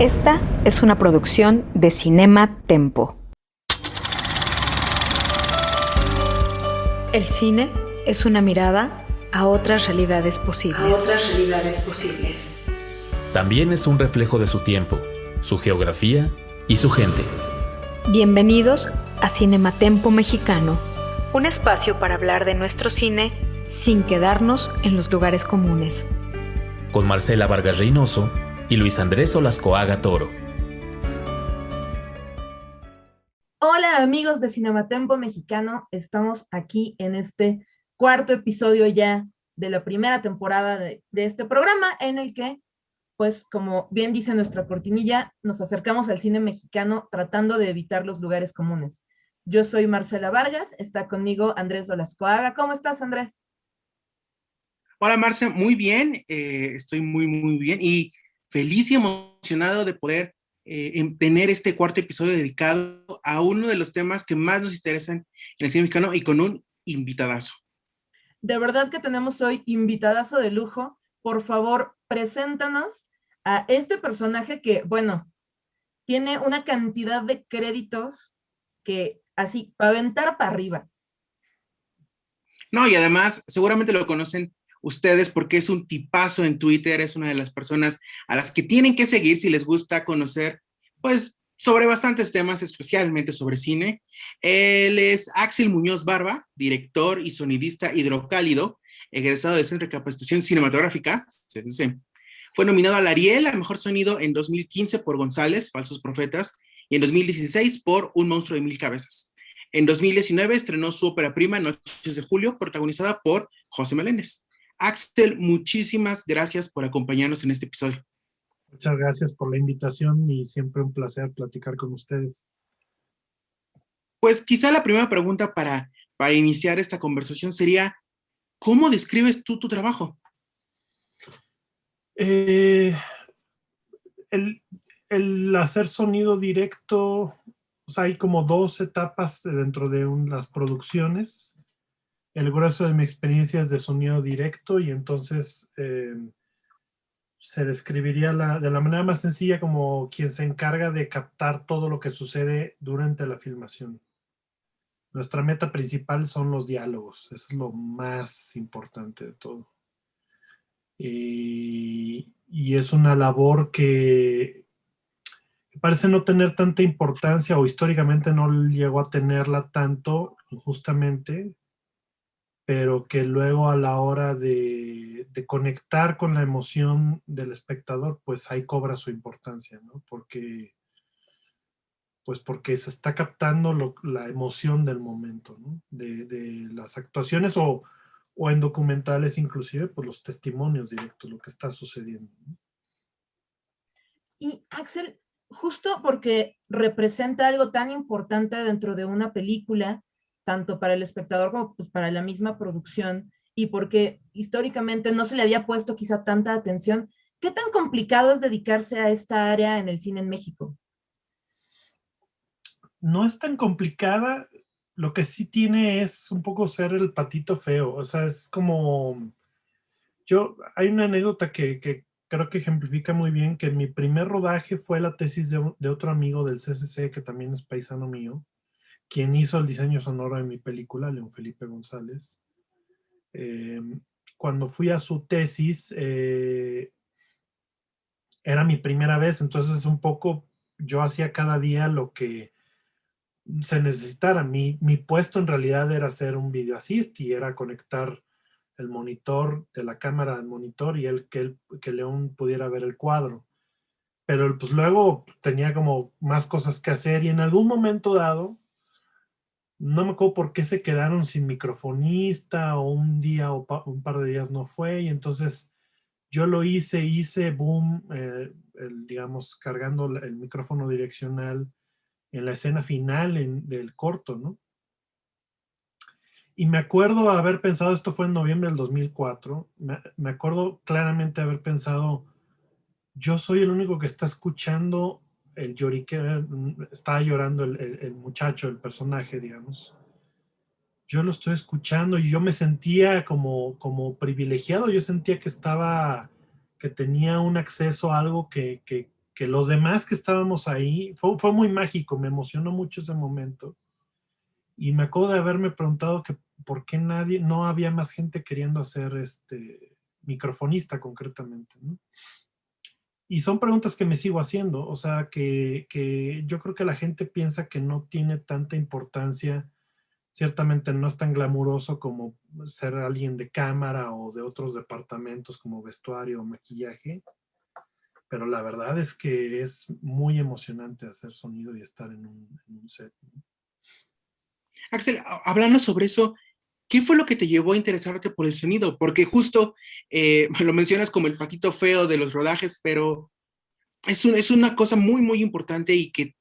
Esta es una producción de Cinema Tempo. El cine es una mirada a otras realidades posibles. También es un reflejo de su tiempo, su geografía y su gente. Bienvenidos a Cinema Tempo Mexicano, un espacio para hablar de nuestro cine sin quedarnos en los lugares comunes. Con Marcela Vargas Reynoso y Luis Andrés Olascoaga Toro. Hola amigos de Cinematempo Mexicano, estamos aquí en este cuarto episodio ya de la primera temporada de este programa en el que, pues como bien dice nuestra cortinilla, nos acercamos al cine mexicano tratando de evitar los lugares comunes. Yo soy Marcela Vargas, está conmigo Andrés Olascoaga. ¿Cómo estás, Andrés? Hola Marcia, muy bien, estoy muy bien y feliz y emocionado de poder tener este cuarto episodio dedicado a uno de los temas que más nos interesan en el cine mexicano y con un invitadazo. De verdad que tenemos hoy invitadazo de lujo. Por favor, preséntanos a este personaje que, bueno, tiene una cantidad de créditos que así, para aventar para arriba. No, y además seguramente lo conocen ustedes porque es un tipazo en Twitter, es una de las personas a las que tienen que seguir si les gusta conocer, pues, sobre bastantes temas, especialmente sobre cine. Él es Axel Muñoz Barba, director y sonidista hidrocálido, egresado del Centro de Capacitación Cinematográfica, CCC. Fue nominado al Ariel a Mejor Sonido en 2015 por González, Falsos Profetas, y en 2016 por Un Monstruo de Mil Cabezas. En 2019 estrenó su ópera prima Noches de Julio, protagonizada por José Meléndez. Axel, muchísimas gracias por acompañarnos en este episodio. Muchas gracias por la invitación y siempre un placer platicar con ustedes. Pues quizá la primera pregunta para iniciar esta conversación sería, ¿cómo describes tú tu trabajo? El hacer sonido directo, o sea, hay como dos etapas dentro de las producciones. El grueso de mi experiencia es de sonido directo y entonces se describiría de la manera más sencilla como quien se encarga de captar todo lo que sucede durante la filmación. Nuestra meta principal son los diálogos, es lo más importante de todo. Y es una labor que parece no tener tanta importancia o históricamente no llegó a tenerla tanto, injustamente, pero que luego a la hora de conectar con la emoción del espectador, pues ahí cobra su importancia, ¿no? Porque se está captando la emoción del momento, ¿no? De las actuaciones o en documentales inclusive, pues los testimonios directos, lo que está sucediendo, ¿no? Y Axel, justo porque representa algo tan importante dentro de una película, tanto para el espectador como pues, para la misma producción, y porque históricamente no se le había puesto quizá tanta atención, ¿qué tan complicado es dedicarse a esta área en el cine en México? No es tan complicada, lo que sí tiene es un poco ser el patito feo, o sea, es como, hay una anécdota que creo que ejemplifica muy bien que mi primer rodaje fue la tesis de otro amigo del CCC, que también es paisano mío, quien hizo el diseño sonoro de mi película, León Felipe González. Eh, Cuando fui a su tesis, era mi primera vez, entonces un poco yo hacía cada día lo que se necesitara. Mi puesto en realidad era hacer un video assist y era conectar el monitor de la cámara al monitor y que León pudiera ver el cuadro. Pero pues luego tenía como más cosas que hacer y en algún momento dado, no me acuerdo por qué se quedaron sin microfonista o un día o un par de días no fue y entonces yo lo hice boom, digamos, cargando el micrófono direccional en la escena final del corto, ¿no? Y me acuerdo haber pensado, esto fue en noviembre del 2004, me acuerdo claramente haber pensado, yo soy el único que está escuchando el lloriqueo, estaba llorando el muchacho, el personaje, digamos. Yo lo estoy escuchando y yo me sentía como privilegiado, yo sentía que tenía un acceso a algo que que los demás que estábamos ahí, fue muy mágico, me emocionó mucho ese momento. Y me acuerdo de haberme preguntado que por qué no había más gente queriendo hacer microfonista concretamente, ¿no? Y son preguntas que me sigo haciendo, o sea, que yo creo que la gente piensa que no tiene tanta importancia, ciertamente no es tan glamuroso como ser alguien de cámara o de otros departamentos como vestuario o maquillaje, pero la verdad es que es muy emocionante hacer sonido y estar en un set, ¿no? Axel, hablando sobre eso, ¿qué fue lo que te llevó a interesarte por el sonido? Porque justo lo mencionas como el patito feo de los rodajes, pero es una cosa muy, muy importante y que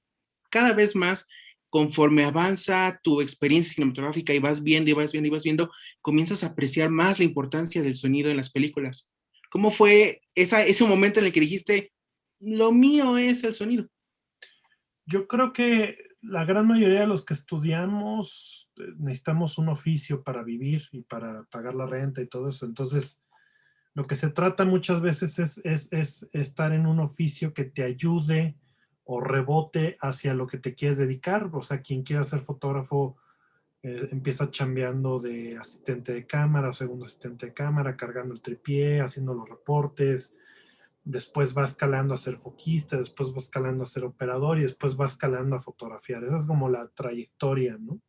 cada vez más, conforme avanza tu experiencia cinematográfica y vas viendo y vas viendo y vas viendo, comienzas a apreciar más la importancia del sonido en las películas. ¿Cómo fue ese momento en el que dijiste, lo mío es el sonido? Yo creo que la gran mayoría de los que estudiamos necesitamos un oficio para vivir y para pagar la renta y todo eso. Entonces, lo que se trata muchas veces es estar en un oficio que te ayude o rebote hacia lo que te quieres dedicar. O sea, quien quiera ser fotógrafo empieza chambeando de asistente de cámara, segundo asistente de cámara, cargando el tripié, haciendo los reportes. Después va escalando a ser foquista, después va escalando a ser operador y después va escalando a fotografiar. Esa es como la trayectoria, ¿no?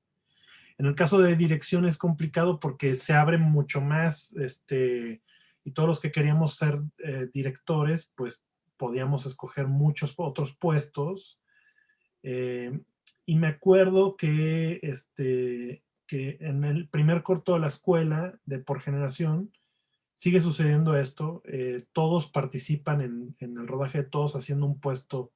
En el caso de dirección es complicado porque se abre mucho más, y todos los que queríamos ser directores, pues podíamos escoger muchos otros puestos. Y me acuerdo que en el primer corto de la escuela, de por generación, sigue sucediendo esto. Todos participan en el rodaje, todos haciendo un puesto,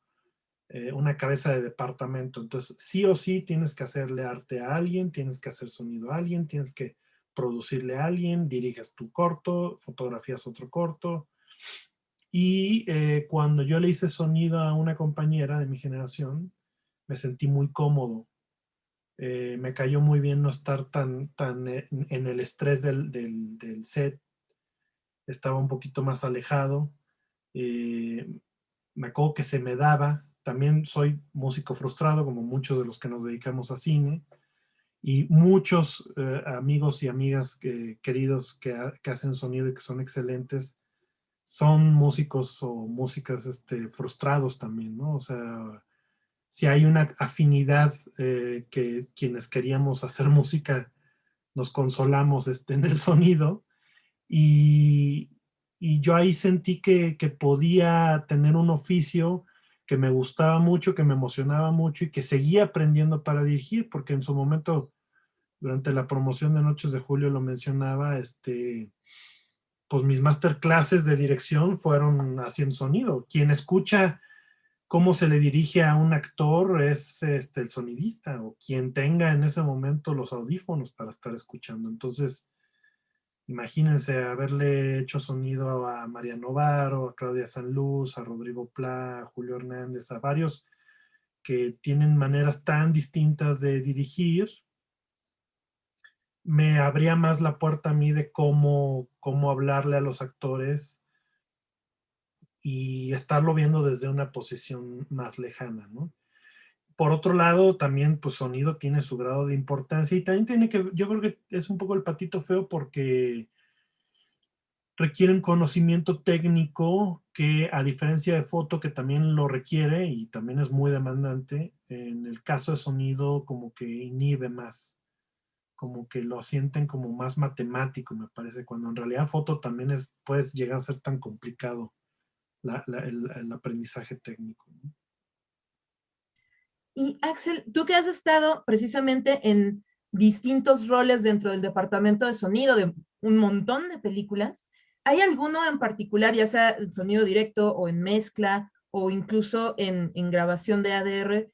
una cabeza de departamento. Entonces, sí o sí tienes que hacerle arte a alguien, tienes que hacer sonido a alguien, tienes que producirle a alguien, diriges tu corto, fotografías otro corto. Y cuando yo le hice sonido a una compañera de mi generación, me sentí muy cómodo. Me cayó muy bien no estar tan en el estrés del set. Estaba un poquito más alejado. Me acuerdo que se me daba. También soy músico frustrado, como muchos de los que nos dedicamos a cine. Y muchos amigos y amigas queridos que hacen sonido y que son excelentes, son músicos o músicas frustrados también, ¿no? O sea, si hay una afinidad que quienes queríamos hacer música nos consolamos en el sonido. Y, y yo ahí sentí que podía tener un oficio que me gustaba mucho, que me emocionaba mucho y que seguía aprendiendo para dirigir, porque en su momento, durante la promoción de Noches de Julio lo mencionaba, pues mis masterclasses de dirección fueron haciendo sonido. Quien escucha cómo se le dirige a un actor es el sonidista o quien tenga en ese momento los audífonos para estar escuchando. Entonces, imagínense haberle hecho sonido a María Novaro, a Claudia Sanluz, a Rodrigo Plá, a Julio Hernández, a varios que tienen maneras tan distintas de dirigir. Me abría más la puerta a mí de cómo hablarle a los actores y estarlo viendo desde una posición más lejana, ¿no? Por otro lado, también pues sonido tiene su grado de importancia y también tiene que, yo creo que es un poco el patito feo porque requiere un conocimiento técnico que, a diferencia de foto, que también lo requiere y también es muy demandante, en el caso de sonido como que inhibe más, como que lo sienten como más matemático, me parece, cuando en realidad foto también puede llegar a ser tan complicado el aprendizaje técnico, ¿no? Y Axel, tú que has estado precisamente en distintos roles dentro del departamento de sonido de un montón de películas, ¿hay alguno en particular, ya sea en sonido directo o en mezcla o incluso en grabación de ADR,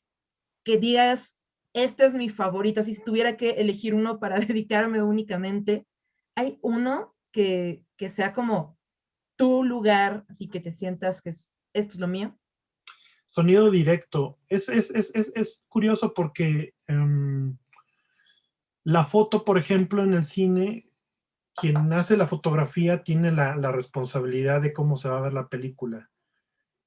que digas, este es mi favorita, si tuviera que elegir uno para dedicarme únicamente, ¿hay uno que sea como tu lugar, así que te sientas que esto es lo mío? Sonido directo. Es curioso porque la foto, por ejemplo, en el cine, quien hace la fotografía tiene la responsabilidad de cómo se va a ver la película.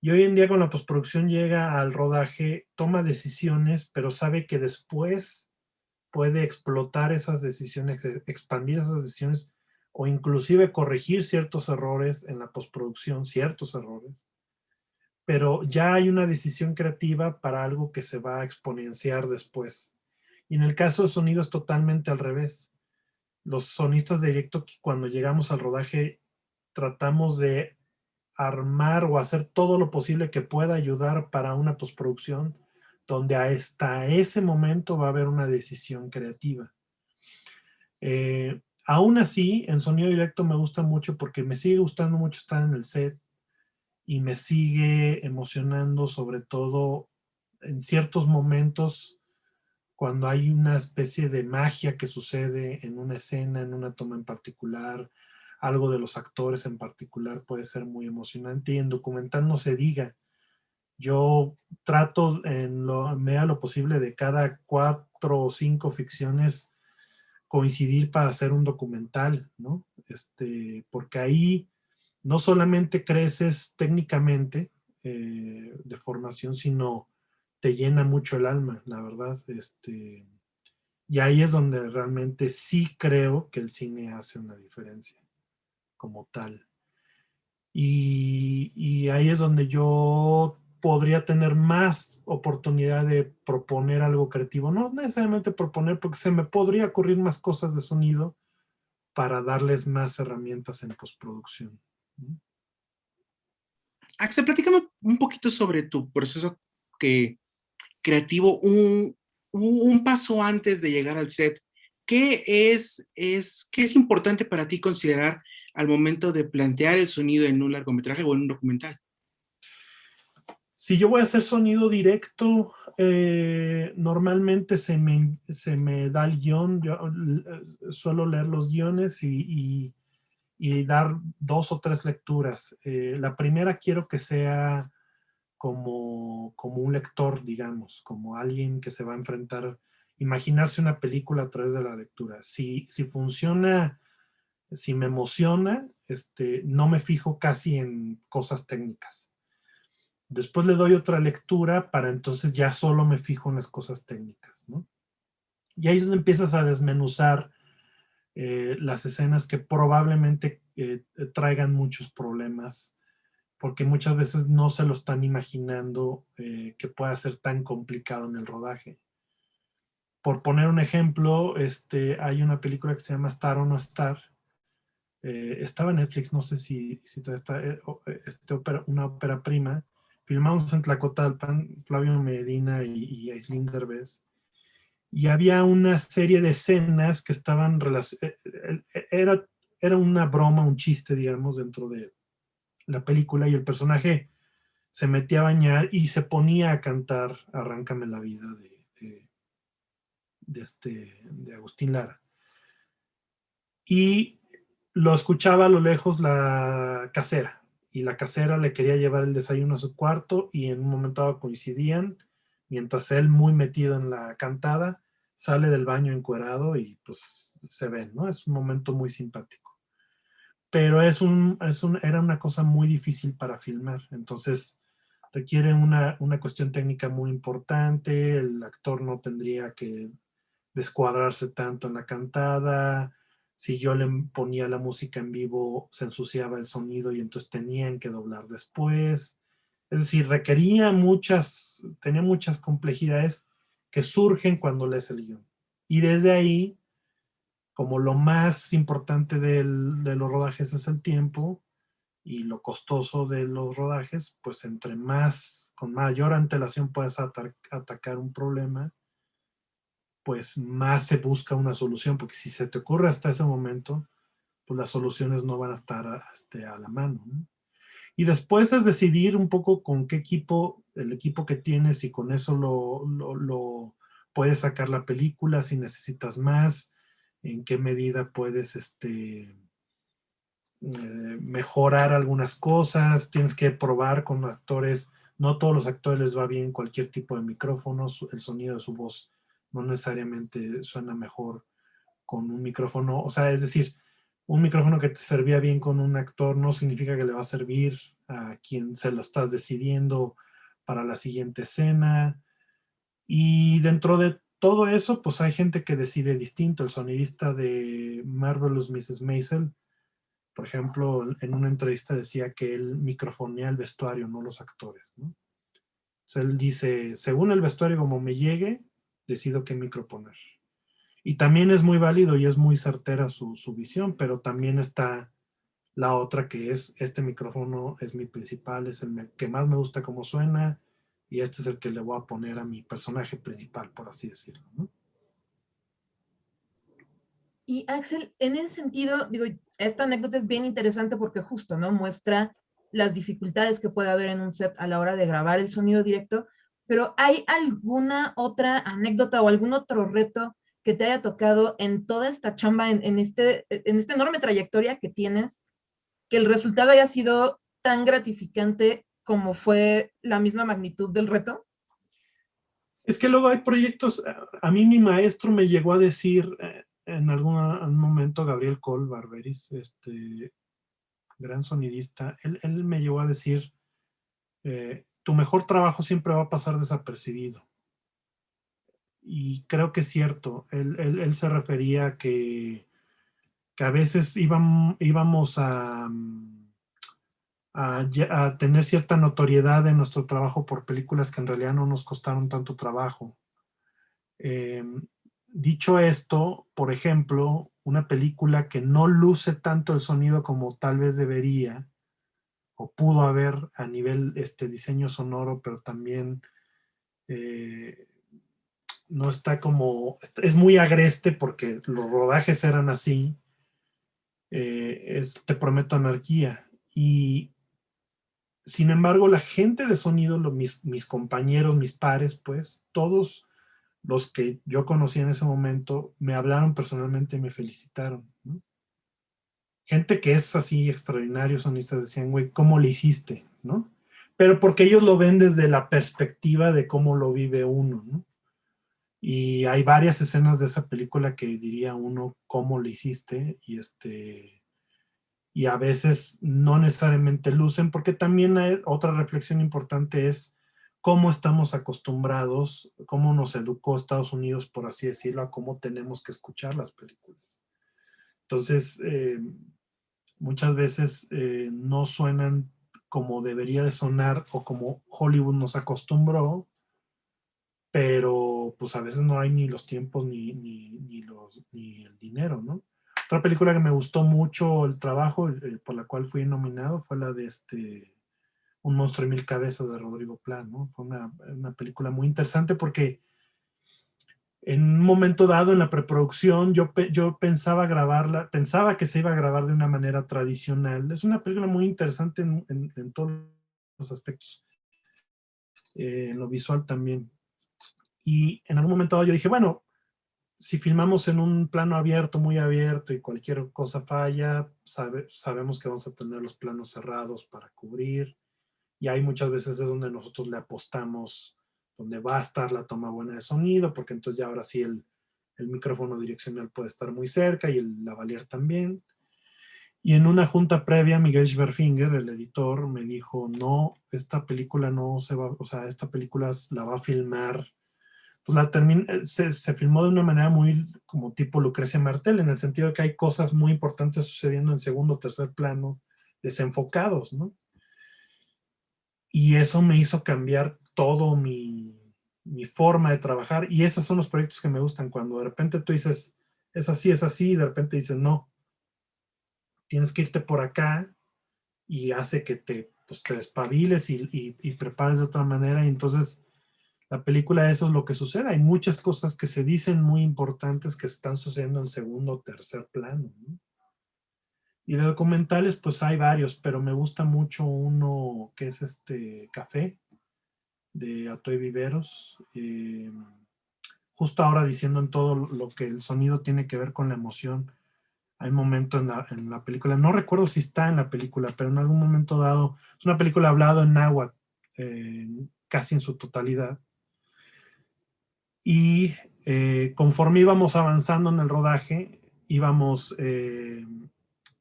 Y hoy en día con la postproducción llega al rodaje, toma decisiones, pero sabe que después puede explotar esas decisiones, expandir esas decisiones o inclusive corregir ciertos errores en la postproducción, ciertos errores. Pero ya hay una decisión creativa para algo que se va a exponenciar después. Y en el caso de sonido es totalmente al revés. Los sonistas de directo, cuando llegamos al rodaje, tratamos de armar o hacer todo lo posible que pueda ayudar para una postproducción donde hasta ese momento va a haber una decisión creativa. Aún así, en sonido directo me gusta mucho porque me sigue gustando mucho estar en el set y me sigue emocionando, sobre todo en ciertos momentos cuando hay una especie de magia que sucede en una escena, en una toma en particular, algo de los actores en particular puede ser muy emocionante, y en documental no se diga. Yo trato en lo medida lo posible de cada 4 o 5 ficciones coincidir para hacer un documental, ¿no? Porque ahí no solamente creces técnicamente de formación, sino te llena mucho el alma, la verdad. Y ahí es donde realmente sí creo que el cine hace una diferencia como tal. Y ahí es donde yo podría tener más oportunidad de proponer algo creativo. No necesariamente proponer, porque se me podría ocurrir más cosas de sonido para darles más herramientas en postproducción. Axel, platícame un poquito sobre tu proceso creativo, un paso antes de llegar al set. ¿Qué es importante para ti considerar al momento de plantear el sonido en un largometraje o en un documental? Si yo voy a hacer sonido directo, normalmente se me da el guión. Yo suelo leer los guiones y dar 2 o 3 lecturas. La primera quiero que sea como un lector, digamos, como alguien que se va a enfrentar, imaginarse una película a través de la lectura. Si funciona, si me emociona, no me fijo casi en cosas técnicas. Después le doy otra lectura para entonces ya solo me fijo en las cosas técnicas, ¿no? Y ahí es donde empiezas a desmenuzar las escenas que probablemente traigan muchos problemas, porque muchas veces no se lo están imaginando que pueda ser tan complicado en el rodaje. Por poner un ejemplo, hay una película que se llama Star o No Star. Estaba en Netflix, no sé si todavía está, una ópera prima. Filmamos en Tlacotalpan, Flavio Medina y Aislinn Derbez. Y había una serie de escenas que estaban era una broma, un chiste, digamos, dentro de la película, y el personaje se metía a bañar y se ponía a cantar Arráncame la vida de Agustín Lara. Y lo escuchaba a lo lejos la casera, y la casera le quería llevar el desayuno a su cuarto, y en un momento dado coincidían, mientras él, muy metido en la cantada, sale del baño encuerado y pues se ven, ¿no? Es un momento muy simpático. Pero era una cosa muy difícil para filmar, entonces requiere una cuestión técnica muy importante. El actor no tendría que descuadrarse tanto en la cantada. Si yo le ponía la música en vivo, se ensuciaba el sonido y entonces tenían que doblar después. Es decir, tenía muchas complejidades que surgen cuando lees el guión. Y desde ahí, como lo más importante de los rodajes es el tiempo y lo costoso de los rodajes, pues con mayor antelación puedes atacar un problema, pues más se busca una solución, porque si se te ocurre hasta ese momento, pues las soluciones no van a estar a la mano, ¿no? Y después es decidir un poco con qué el equipo que tienes, y con eso lo puedes sacar la película, si necesitas más, en qué medida puedes mejorar algunas cosas. Tienes que probar con actores. No todos los actores les va bien cualquier tipo de micrófono. El sonido de su voz no necesariamente suena mejor con un micrófono. O sea, es decir, un micrófono que te servía bien con un actor no significa que le va a servir a quién se lo estás decidiendo para la siguiente escena. Y dentro de todo eso, pues hay gente que decide distinto. El sonidista de Marvelous Mrs. Maisel, por ejemplo, en una entrevista decía que él microfonea el vestuario, no los actores, ¿no? O sea, él dice, según el vestuario como me llegue, decido qué micro poner. Y también es muy válido y es muy certera su visión, pero también está la otra que es, este micrófono es mi principal, es el que más me gusta cómo suena, y este es el que le voy a poner a mi personaje principal, por así decirlo, ¿no? Y Axel, en ese sentido, digo, esta anécdota es bien interesante porque justo, ¿no? Muestra las dificultades que puede haber en un set a la hora de grabar el sonido directo, pero ¿hay alguna otra anécdota o algún otro reto que te haya tocado en toda esta chamba, en esta enorme trayectoria que tienes, que el resultado haya sido tan gratificante como fue la misma magnitud del reto? Es que luego hay proyectos, a mí mi maestro me llegó a decir en algún momento, Gabriel Cole Barberis, gran sonidista, él me llegó a decir, tu mejor trabajo siempre va a pasar desapercibido. Y creo que es cierto, él se refería a que a veces íbamos a tener cierta notoriedad en nuestro trabajo por películas que en realidad no nos costaron tanto trabajo. Dicho esto, por ejemplo, una película que no luce tanto el sonido como tal vez debería, o pudo haber a nivel diseño sonoro, pero también no está como, es muy agreste porque los rodajes eran así, Te prometo anarquía. Y sin embargo, la gente de sonido, mis compañeros, mis pares, pues, todos los que yo conocí en ese momento, me hablaron personalmente y me felicitaron, ¿no? Gente que es así extraordinario, sonistas, decían, güey, ¿cómo le hiciste? ¿No? Pero porque ellos lo ven desde la perspectiva de cómo lo vive uno, ¿no? Y hay varias escenas de esa película que diría uno, ¿cómo le hiciste? Y a veces no necesariamente lucen, porque también hay otra reflexión importante es cómo estamos acostumbrados, cómo nos educó Estados Unidos, por así decirlo, a cómo tenemos que escuchar las películas. Entonces, muchas veces no suenan como debería de sonar o como Hollywood nos acostumbró, pero pues a veces no hay ni los tiempos ni el dinero, ¿no? Otra película que me gustó mucho el trabajo, por la cual fui nominado, fue la de Un monstruo y mil cabezas de Rodrigo Plá, ¿no? Fue una película muy interesante porque en un momento dado en la preproducción yo pensaba que se iba a grabar de una manera tradicional. Es una película muy interesante en todos los aspectos, en lo visual también. Y en algún momento dado yo dije, bueno, si filmamos en un plano abierto, muy abierto, y cualquier cosa falla, sabemos que vamos a tener los planos cerrados para cubrir, y hay muchas veces es donde nosotros le apostamos, donde va a estar la toma buena de sonido, porque entonces ya ahora sí el micrófono direccional puede estar muy cerca y el lavalier también. Y en una junta previa, Miguel Schwerfinger, el editor, me dijo, no, esta película no se va, o sea, esta película la va a filmar, pues se filmó de una manera muy como tipo Lucrecia Martel, en el sentido de que hay cosas muy importantes sucediendo en segundo o tercer plano, desenfocados, ¿no? Y eso me hizo cambiar todo mi forma de trabajar, y esos son los proyectos que me gustan, cuando de repente tú dices, es así, y de repente dices, no, tienes que irte por acá, y hace que te despabiles y prepares de otra manera, y entonces la película, eso es lo que sucede. Hay muchas cosas que se dicen muy importantes que están sucediendo en segundo o tercer plano, ¿no? Y de documentales, pues hay varios, pero me gusta mucho uno que es Café, de Atoy Viveros. Justo ahora diciendo en todo lo que el sonido tiene que ver con la emoción. Hay un momento en la película, no recuerdo si está en la película, pero en algún momento dado, es una película hablada en náhuatl, casi en su totalidad. Y conforme íbamos avanzando en el rodaje,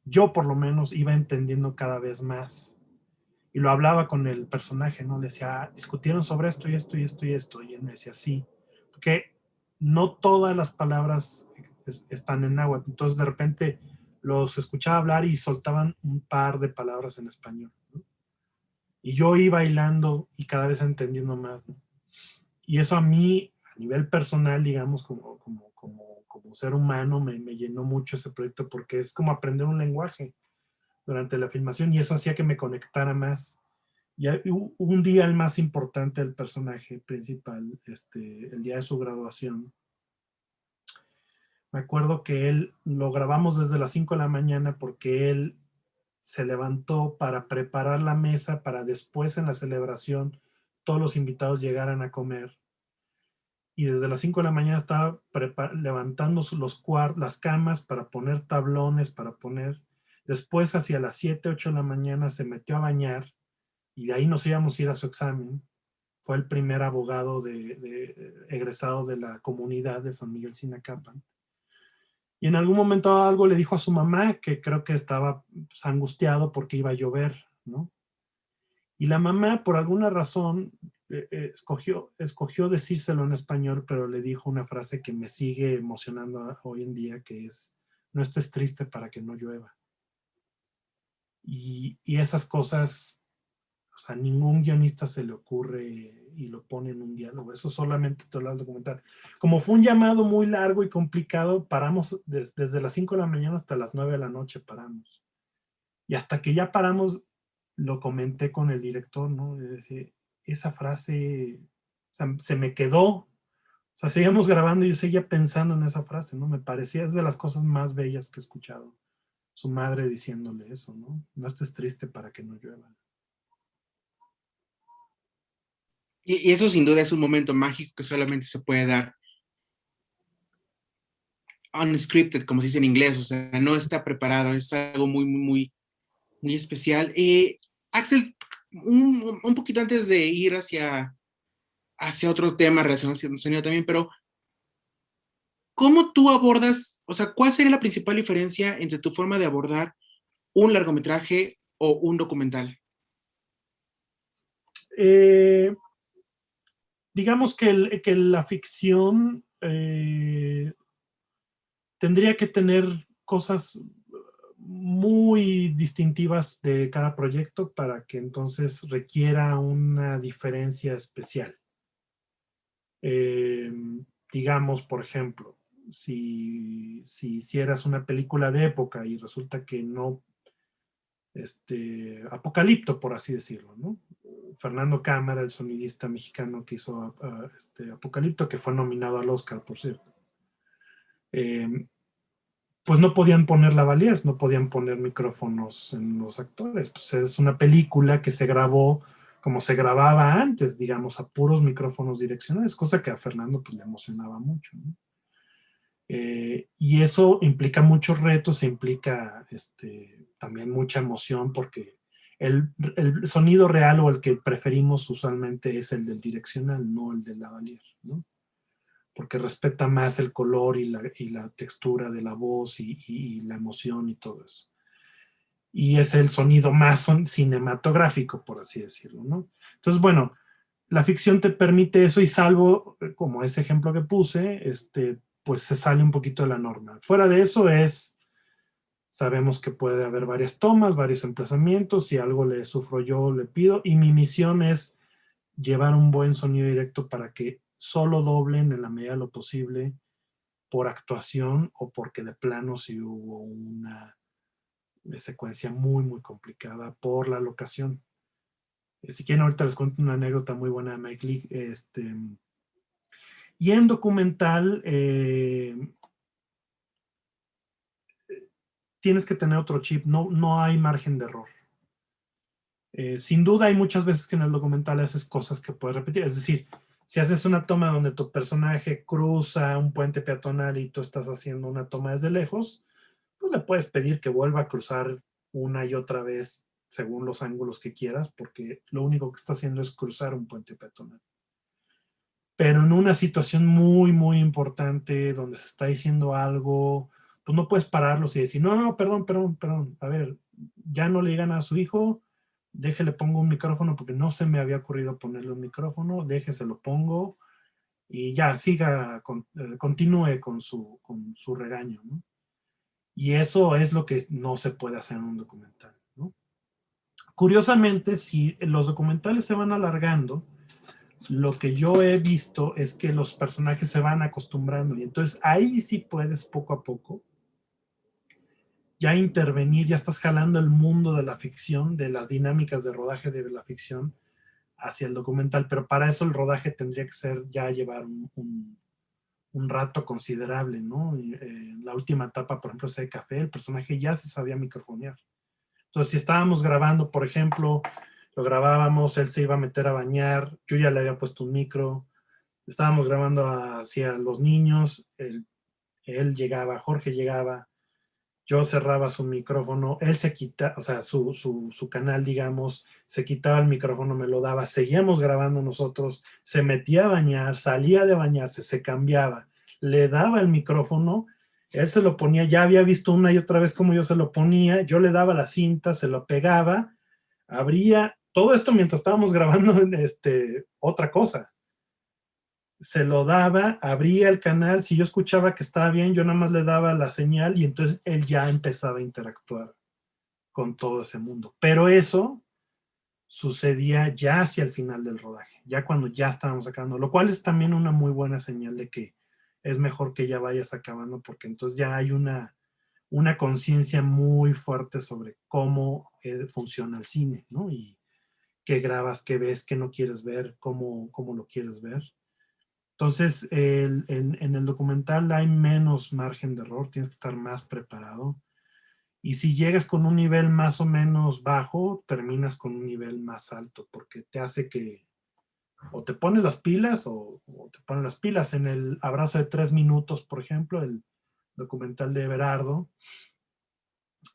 yo por lo menos iba entendiendo cada vez más. Y lo hablaba con el personaje, ¿no? Le decía, discutieron sobre esto y esto y esto y esto. Y él me decía, sí. Porque no todas las palabras están en náhuatl. Entonces, de repente, los escuchaba hablar y soltaban un par de palabras en español, ¿no? Y yo iba bailando y cada vez entendiendo más, ¿no? Y eso a mí, a nivel personal, digamos, como ser humano, me llenó mucho ese proyecto porque es como aprender un lenguaje durante la filmación y eso hacía que me conectara más. Y un día el más importante del personaje principal, el día de su graduación. Me acuerdo que él lo grabamos desde las 5 de la mañana porque él se levantó para preparar la mesa para después en la celebración todos los invitados llegaran a comer. Y desde las 5 de la mañana estaba levantando las camas para poner tablones, para poner. Después, hacia las 7, 8 de la mañana, se metió a bañar y de ahí nos íbamos a ir a su examen. Fue el primer abogado egresado de la comunidad de San Miguel Sinacapan. Y en algún momento algo le dijo a su mamá, que creo que estaba pues, angustiado porque iba a llover, ¿no? Y la mamá, por alguna razón, escogió decírselo en español, pero le dijo una frase que me sigue emocionando hoy en día, que es, no estés triste para que no llueva. Y esas cosas, o sea, ningún guionista se le ocurre y lo pone en un diálogo. Eso solamente te lo va a documentar. Como fue un llamado muy largo y complicado, paramos desde las 5 de la mañana hasta las 9 de la noche paramos. Y hasta que ya paramos, lo comenté con el director, ¿no? Esa frase, o sea, se me quedó. O sea, seguíamos grabando y yo seguía pensando en esa frase, ¿no? Me parecía, es de las cosas más bellas que he escuchado. Su madre diciéndole eso, ¿no? No estés triste para que no llueva. Y eso sin duda es un momento mágico que solamente se puede dar unscripted, como se dice en inglés, o sea, no está preparado, es algo muy, muy, muy, muy especial. Axel, un poquito antes de ir hacia otro tema relacionado con el sonido también, pero ¿cómo tú abordas, o sea, cuál sería la principal diferencia entre tu forma de abordar un largometraje o un documental? Digamos que la ficción tendría que tener cosas muy distintivas de cada proyecto para que entonces requiera una diferencia especial. Digamos, por ejemplo, si hicieras una película de época y resulta que no, Apocalipto, por así decirlo, ¿no? Fernando Cámara, el sonidista mexicano que hizo Apocalipto, que fue nominado al Oscar, por cierto. Pues no podían poner lavaliers, no podían poner micrófonos en los actores. Pues es una película que se grabó como se grababa antes, digamos, a puros micrófonos direccionales, cosa que a Fernando pues, le emocionaba mucho, ¿no? Y eso implica muchos retos, implica también mucha emoción, porque el sonido real o el que preferimos usualmente es el del direccional, no el del lavalier, ¿no? Porque respeta más el color y la textura de la voz y la emoción y todo eso. Y es el sonido más cinematográfico, por así decirlo, ¿no? Entonces, bueno, la ficción te permite eso y salvo, como ese ejemplo que puse, pues se sale un poquito de la norma. Fuera de eso sabemos que puede haber varias tomas, varios emplazamientos, si algo le sufro yo, le pido, y mi misión es llevar un buen sonido directo para que solo doblen en la medida de lo posible por actuación o porque de plano si hubo una secuencia muy, muy complicada por la locación. Si quieren, ahorita les cuento una anécdota muy buena de Mike Leigh. Y en documental tienes que tener otro chip, no hay margen de error. Sin duda hay muchas veces que en el documental haces cosas que puedes repetir, es decir, si haces una toma donde tu personaje cruza un puente peatonal y tú estás haciendo una toma desde lejos, pues le puedes pedir que vuelva a cruzar una y otra vez según los ángulos que quieras, porque lo único que está haciendo es cruzar un puente peatonal. Pero en una situación muy, muy importante donde se está diciendo algo, pues no puedes pararlos y decir, no, perdón, a ver, ya no le digan a su hijo, déjele pongo un micrófono porque no se me había ocurrido ponerle un micrófono, déjese lo pongo y ya continúe con su regaño, ¿no? Y eso es lo que no se puede hacer en un documental, ¿no? Curiosamente, si los documentales se van alargando, lo que yo he visto es que los personajes se van acostumbrando y entonces ahí sí puedes poco a poco ya intervenir, ya estás jalando el mundo de la ficción, de las dinámicas de rodaje de la ficción hacia el documental, pero para eso el rodaje tendría que ser ya llevar un rato considerable, ¿no? En la última etapa, por ejemplo, ese de Café, el personaje ya se sabía microfonear. Entonces, si estábamos grabando, por ejemplo, lo grabábamos, él se iba a meter a bañar, yo ya le había puesto un micro, estábamos grabando hacia los niños, él llegaba, Jorge llegaba, yo cerraba su micrófono, él se quita, o sea, su canal, digamos, se quitaba el micrófono, me lo daba, seguíamos grabando nosotros, se metía a bañar, salía de bañarse, se cambiaba, le daba el micrófono, él se lo ponía, ya había visto una y otra vez cómo yo se lo ponía, yo le daba la cinta, se lo pegaba, abría, todo esto mientras estábamos grabando otra cosa. Se lo daba, abría el canal, si yo escuchaba que estaba bien, yo nada más le daba la señal y entonces él ya empezaba a interactuar con todo ese mundo. Pero eso sucedía ya hacia el final del rodaje, ya cuando ya estábamos acabando, lo cual es también una muy buena señal de que es mejor que ya vayas acabando porque entonces ya hay una conciencia muy fuerte sobre cómo funciona el cine, ¿no? Y qué grabas, qué ves, qué no quieres ver, cómo lo quieres ver. Entonces, en el documental hay menos margen de error, tienes que estar más preparado. Y si llegas con un nivel más o menos bajo, terminas con un nivel más alto, porque te hace que o te pones las pilas o te pones las pilas. En el Abrazo de 3 minutos, por ejemplo, el documental de Everardo,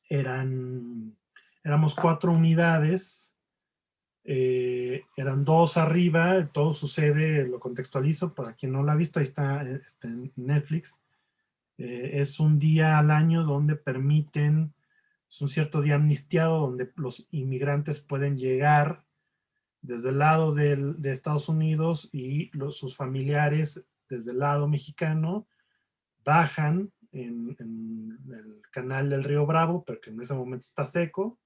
éramos 4 unidades, eran 2 arriba, todo sucede, lo contextualizo para quien no lo ha visto, ahí está en Netflix. Es un día al año donde permiten, es un cierto día amnistiado donde los inmigrantes pueden llegar desde el lado de Estados Unidos y sus familiares desde el lado mexicano bajan en el canal del Río Bravo, pero que en ese momento está seco,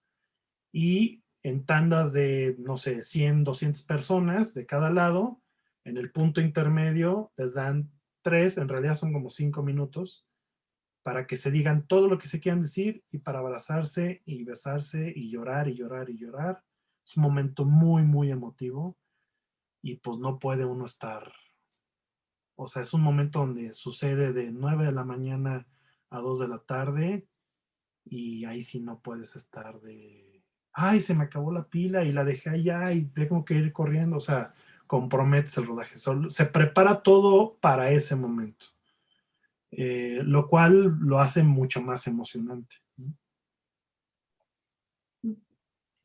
y en tandas de, no sé, 100, 200 personas de cada lado, en el punto intermedio les dan 3, en realidad son como 5 minutos, para que se digan todo lo que se quieran decir y para abrazarse y besarse y llorar y llorar y llorar. Es un momento muy, muy emotivo y pues no puede uno estar, o sea, es un momento donde sucede de 9 de la mañana a 2 de la tarde y ahí sí no puedes estar de, ay, se me acabó la pila y la dejé allá y tengo que ir corriendo, o sea, comprometes el rodaje. Se prepara todo para ese momento, lo cual lo hace mucho más emocionante.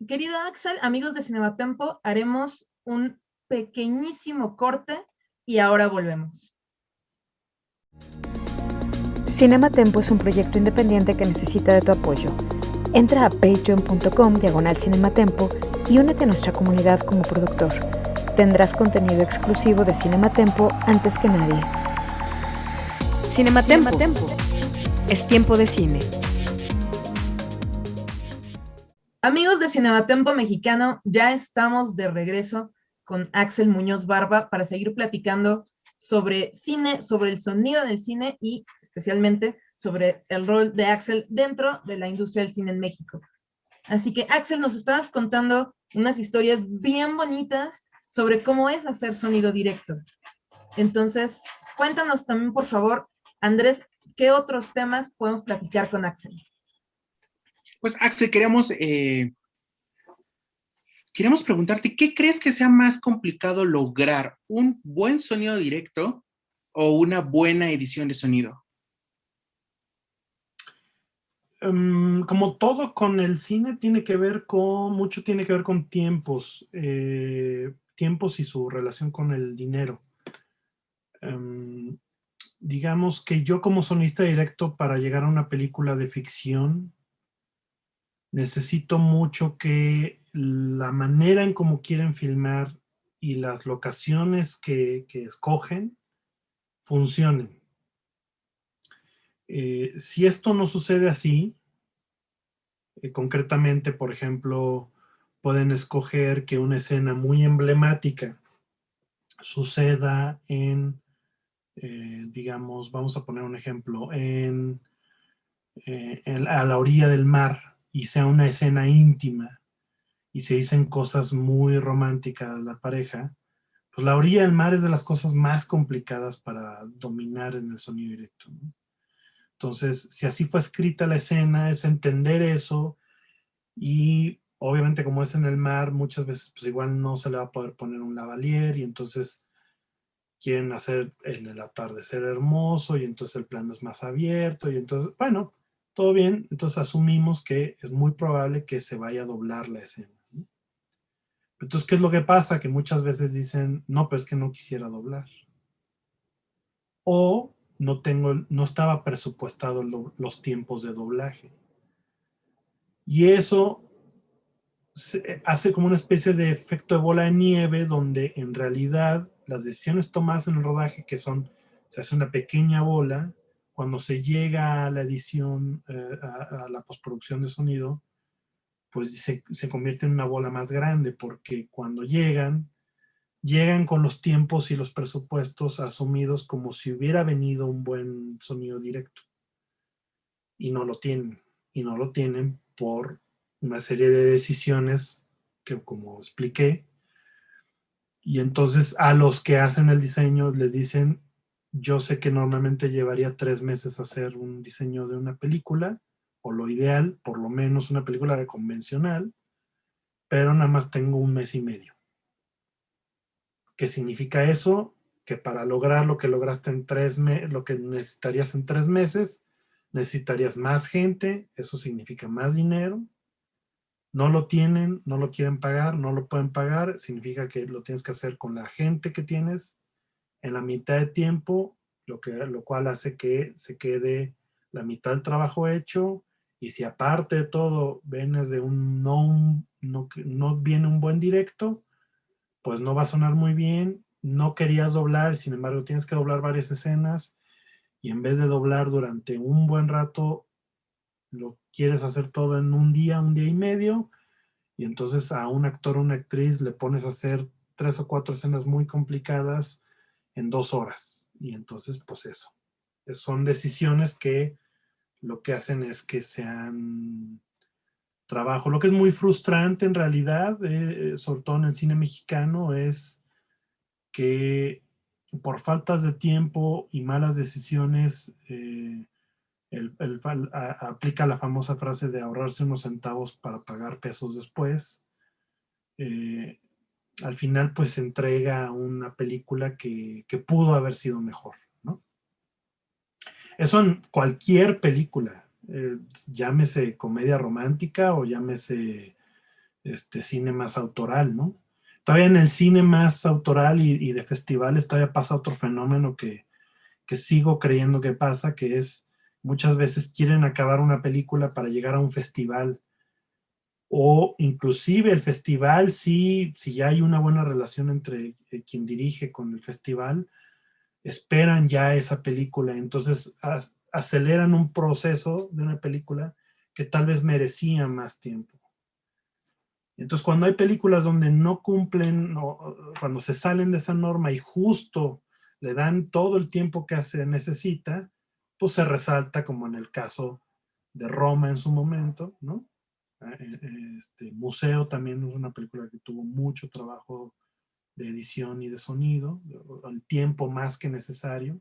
Querido Axel, amigos de Cinematempo, haremos un pequeñísimo corte y ahora volvemos. Cinematempo es un proyecto independiente que necesita de tu apoyo. Entra a patreon.com/cinematempo y únete a nuestra comunidad como productor. Tendrás contenido exclusivo de Cinematempo antes que nadie. Cinematempo. Es tiempo de cine. Amigos de Cinematempo Mexicano, ya estamos de regreso con Axel Muñoz Barba para seguir platicando sobre cine, sobre el sonido del cine y especialmente sobre el rol de Axel dentro de la industria del cine en México. Así que, Axel, nos estabas contando unas historias bien bonitas sobre cómo es hacer sonido directo. Entonces, cuéntanos también, por favor, Andrés, ¿qué otros temas podemos platicar con Axel? Pues, Axel, queremos preguntarte, ¿qué crees que sea más complicado lograr? ¿Un buen sonido directo o una buena edición de sonido? Como todo con el cine mucho tiene que ver con tiempos, tiempos y su relación con el dinero. Digamos que yo como sonista directo para llegar a una película de ficción necesito mucho que la manera en cómo quieren filmar y las locaciones que escogen funcionen. Si esto no sucede así, concretamente, por ejemplo, pueden escoger que una escena muy emblemática suceda en, digamos, vamos a poner un ejemplo, a la orilla del mar y sea una escena íntima y se dicen cosas muy románticas a la pareja, pues la orilla del mar es de las cosas más complicadas para dominar en el sonido directo, ¿no? Entonces, si así fue escrita la escena, es entender eso y obviamente como es en el mar, muchas veces pues igual no se le va a poder poner un lavalier y entonces quieren hacer el atardecer hermoso y entonces el plano es más abierto y entonces, bueno, todo bien, entonces asumimos que es muy probable que se vaya a doblar la escena, ¿no? Entonces, ¿qué es lo que pasa? Que muchas veces dicen, no, pues es que no quisiera doblar. O no estaba presupuestado los tiempos de doblaje. Y eso hace como una especie de efecto de bola de nieve donde en realidad las decisiones tomadas en el rodaje, que son, se hace una pequeña bola, cuando se llega a la edición, a la postproducción de sonido, pues se convierte en una bola más grande, porque cuando llegan con los tiempos y los presupuestos asumidos como si hubiera venido un buen sonido directo. Y no lo tienen. Y no lo tienen por una serie de decisiones que, como expliqué, y entonces a los que hacen el diseño les dicen, yo sé que normalmente llevaría 3 meses hacer un diseño de una película, o lo ideal, por lo menos una película convencional, pero nada más tengo 1 mes y medio. ¿Qué significa eso? Que para lograr lo que lograste en 3 meses, lo que necesitarías en 3 meses, necesitarías más gente, eso significa más dinero. No lo tienen, no lo quieren pagar, no lo pueden pagar, significa que lo tienes que hacer con la gente que tienes en la mitad de tiempo, lo cual hace que se quede la mitad del trabajo hecho, y si aparte de todo vienes de no viene un buen directo, pues no va a sonar muy bien, no querías doblar, sin embargo tienes que doblar varias escenas, y en vez de doblar durante un buen rato, lo quieres hacer todo en un día y medio, y entonces a un actor o una actriz le pones a hacer 3 o 4 escenas muy complicadas en 2 horas. Y entonces, pues eso. Son decisiones que lo que hacen es que sean trabajo. Lo que es muy frustrante en realidad, sobre todo en el cine mexicano, es que por faltas de tiempo y malas decisiones, aplica la famosa frase de ahorrarse unos centavos para pagar pesos después. Al final pues se entrega una película que pudo haber sido mejor, ¿no? Eso en cualquier película, llámese comedia romántica o llámese cine más autoral, ¿no? Todavía en el cine más autoral y de festivales todavía pasa otro fenómeno que sigo creyendo que pasa, que es muchas veces quieren acabar una película para llegar a un festival, o inclusive el festival, si ya hay una buena relación entre quien dirige con el festival, esperan ya esa película, entonces aceleran un proceso de una película que tal vez merecía más tiempo. Entonces, cuando hay películas donde no cumplen, cuando se salen de esa norma y justo le dan todo el tiempo que se necesita, pues se resalta, como en el caso de Roma en su momento, ¿no? Museo también es una película que tuvo mucho trabajo de edición y de sonido, el tiempo más que necesario.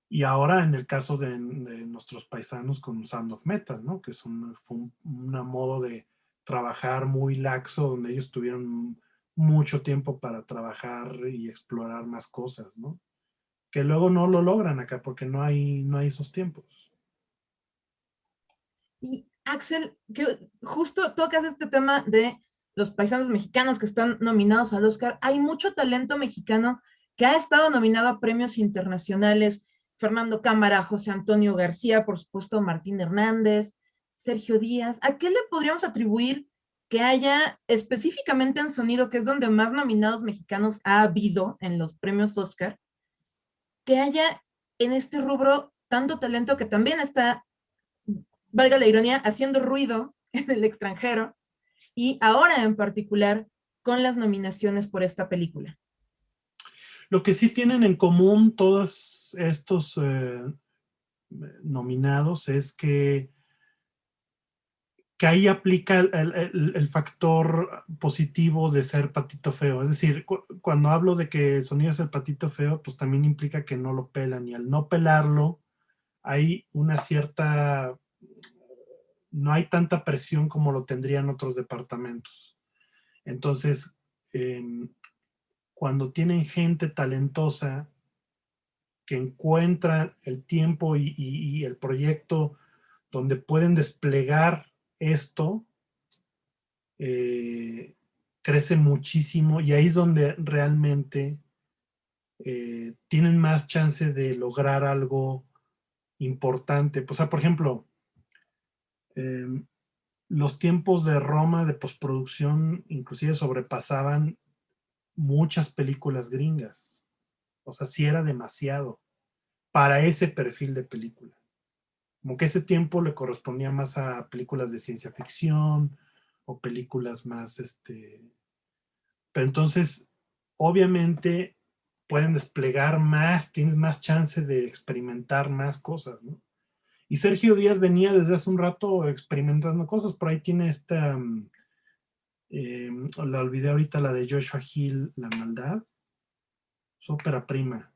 Y ahora en el caso de nuestros paisanos con Sound of Metal, ¿no? Que fue un modo de trabajar muy laxo, donde ellos tuvieron mucho tiempo para trabajar y explorar más cosas, ¿no? Que luego no lo logran acá porque no hay esos tiempos. Y Axel, que justo tocas este tema de los paisanos mexicanos que están nominados al Oscar. Hay mucho talento mexicano que ha estado nominado a premios internacionales. Fernando Cámara, José Antonio García, por supuesto, Martín Hernández, Sergio Díaz. ¿A qué le podríamos atribuir que haya específicamente en sonido, que es donde más nominados mexicanos ha habido en los premios Oscar, que haya en este rubro tanto talento que también está, valga la ironía, haciendo ruido en el extranjero y ahora en particular con las nominaciones por esta película. Lo que sí tienen en común todos estos nominados es que ahí aplica el factor positivo de ser patito feo. Es decir, cuando hablo de que el sonido es el patito feo, pues también implica que no lo pelan, y al no pelarlo hay una cierta, no hay tanta presión como lo tendrían otros departamentos. Entonces, cuando tienen gente talentosa que encuentra el tiempo y el proyecto donde pueden desplegar esto, crece muchísimo, y ahí es donde realmente tienen más chance de lograr algo importante. O sea, por ejemplo, los tiempos de Roma de postproducción inclusive sobrepasaban muchas películas gringas. O sea, sí era demasiado para ese perfil de película. Como que ese tiempo le correspondía más a películas de ciencia ficción o películas más, pero entonces, obviamente, pueden desplegar más, tienes más chance de experimentar más cosas, ¿no? Y Sergio Díaz venía desde hace un rato experimentando cosas. Por ahí tiene esta, la olvidé ahorita, la de Joshua Hill, La Maldad, su ópera prima.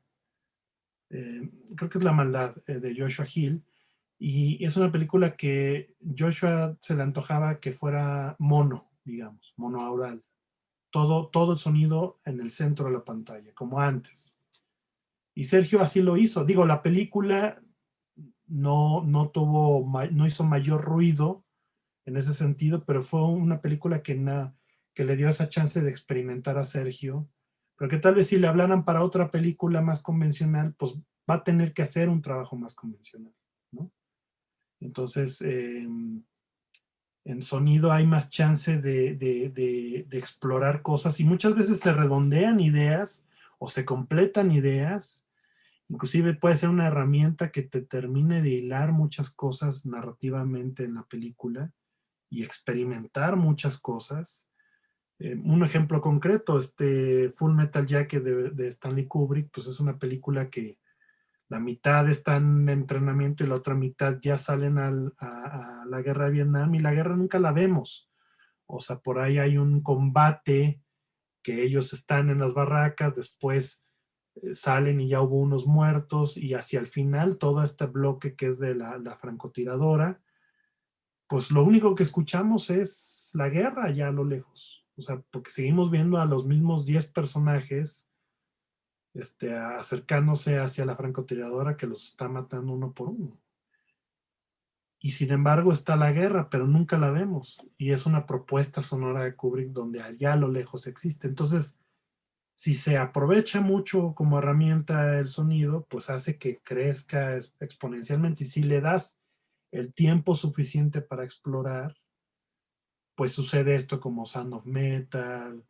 Creo que es La Maldad, de Joshua Hill. Y es una película que Joshua se le antojaba que fuera mono, digamos, monoaural. Todo el sonido en el centro de la pantalla, como antes. Y Sergio así lo hizo. Digo, la película no hizo mayor ruido en ese sentido, pero fue una película que le dio esa chance de experimentar a Sergio, pero que tal vez si le hablaran para otra película más convencional, pues va a tener que hacer un trabajo más convencional, ¿no? Entonces, en sonido hay más chance de explorar cosas, y muchas veces se redondean ideas o se completan ideas. Inclusive puede ser una herramienta que te termine de hilar muchas cosas narrativamente en la película y experimentar muchas cosas. Un ejemplo concreto, Full Metal Jacket de Stanley Kubrick, pues es una película que la mitad está en entrenamiento y la otra mitad ya salen a la guerra de Vietnam, y la guerra nunca la vemos. O sea, por ahí hay un combate que ellos están en las barracas, después salen y ya hubo unos muertos, y hacia el final todo este bloque que es de la francotiradora, pues lo único que escuchamos es la guerra allá a lo lejos. O sea, porque seguimos viendo a los mismos 10 personajes acercándose hacia la francotiradora que los está matando uno por uno. Y sin embargo está la guerra, pero nunca la vemos. Y es una propuesta sonora de Kubrick donde allá a lo lejos existe. Entonces, si se aprovecha mucho como herramienta el sonido, pues hace que crezca exponencialmente. Y si le das el tiempo suficiente para explorar, pues sucede esto como Sound of Metal,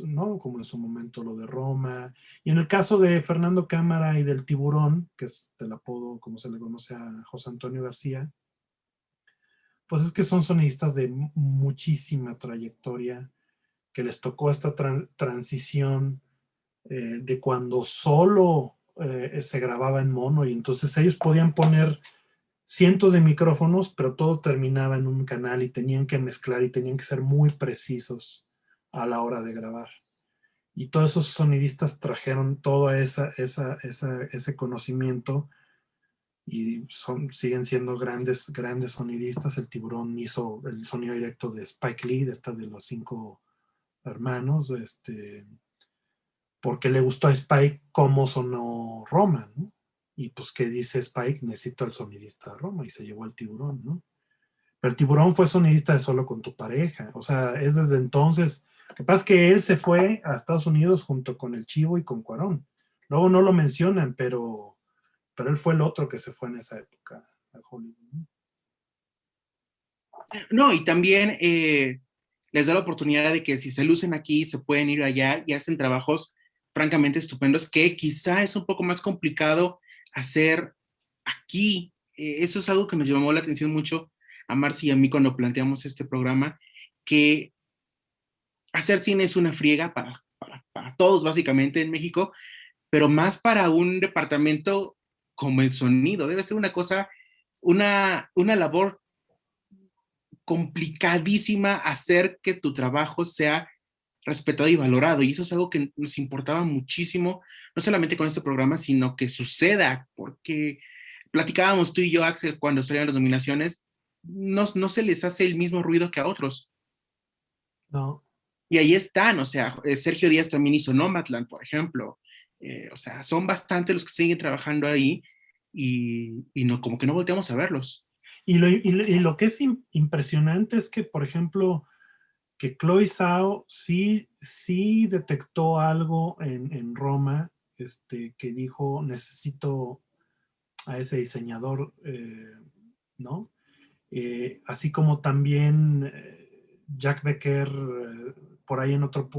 ¿no? Como en su momento lo de Roma. Y en el caso de Fernando Cámara y del Tiburón, que es del apodo como se le conoce a José Antonio García, pues es que son sonidistas de muchísima trayectoria, que les tocó esta transición de cuando solo se grababa en mono, y entonces ellos podían poner cientos de micrófonos, pero todo terminaba en un canal y tenían que mezclar y tenían que ser muy precisos a la hora de grabar. Y todos esos sonidistas trajeron todo ese conocimiento, y siguen siendo grandes sonidistas. El Tiburón hizo el sonido directo de Spike Lee, de los 5 hermanos, porque le gustó a Spike cómo sonó Roma, ¿no? Y pues, ¿qué dice Spike? Necesito al sonidista de Roma, y se llevó al Tiburón, ¿no? Pero el Tiburón fue sonidista de Solo con tu pareja. O sea, es desde entonces. Lo que pasa es que él se fue a Estados Unidos junto con el Chivo y con Cuarón. Luego no lo mencionan, pero él fue el otro que se fue en esa época a Hollywood, ¿no? No, y también les da la oportunidad de que si se lucen aquí, se pueden ir allá y hacen trabajos francamente estupendos que quizá es un poco más complicado hacer aquí. Eso es algo que nos llamó la atención mucho a Marcy y a mí cuando planteamos este programa, que hacer cine es una friega para todos básicamente en México, pero más para un departamento como el sonido. Debe ser una cosa, una labor complicadísima hacer que tu trabajo sea respetado y valorado. Y eso es algo que nos importaba muchísimo, no solamente con este programa, sino que suceda, porque platicábamos tú y yo, Axel, cuando salían las nominaciones, no se les hace el mismo ruido que a otros. No. Y ahí están, o sea, Sergio Díaz también hizo Nomadland, por ejemplo. O sea, son bastante los que siguen trabajando ahí y no, como que no volteamos a verlos. Y lo que es impresionante es que, por ejemplo, que Chloe Zhao sí detectó algo en Roma, que dijo, necesito a ese diseñador, ¿no? Así como también Jack Becker, por ahí en otro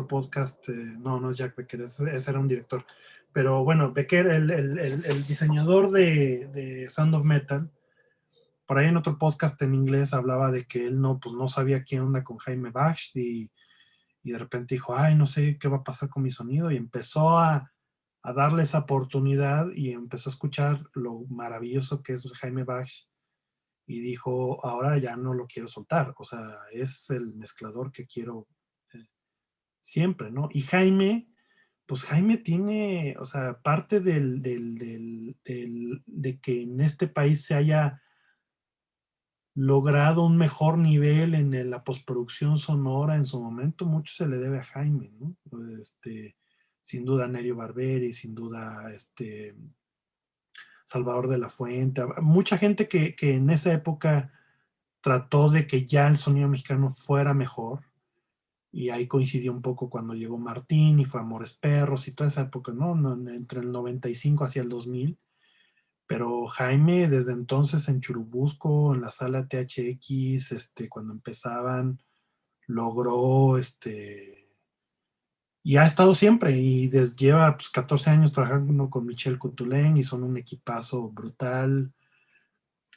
podcast, no es Jack Becker, ese era un director, pero bueno, Becker, el diseñador de Sound of Metal, por ahí en otro podcast en inglés hablaba de que él pues no sabía qué onda con Jaime Bash y de repente dijo, ay, no sé qué va a pasar con mi sonido, y empezó a darle esa oportunidad y empezó a escuchar lo maravilloso que es Jaime Bash y dijo, ahora ya no lo quiero soltar, o sea, es el mezclador que quiero siempre, ¿no? Y Jaime, pues Jaime tiene, o sea, parte de que en este país se haya logrado un mejor nivel en la postproducción sonora en su momento, mucho se le debe a Jaime, ¿no? Sin duda Nerio Barberi, sin duda Salvador de la Fuente, mucha gente que en esa época trató de que ya el sonido mexicano fuera mejor, y ahí coincidió un poco cuando llegó Martín y fue Amores Perros y toda esa época, ¿no? Entre el 95 hacia el 2000. Pero Jaime, desde entonces en Churubusco, en la sala THX, cuando empezaban, logró, y ha estado siempre, y lleva pues, 14 años trabajando con Michel Coutulain, y son un equipazo brutal,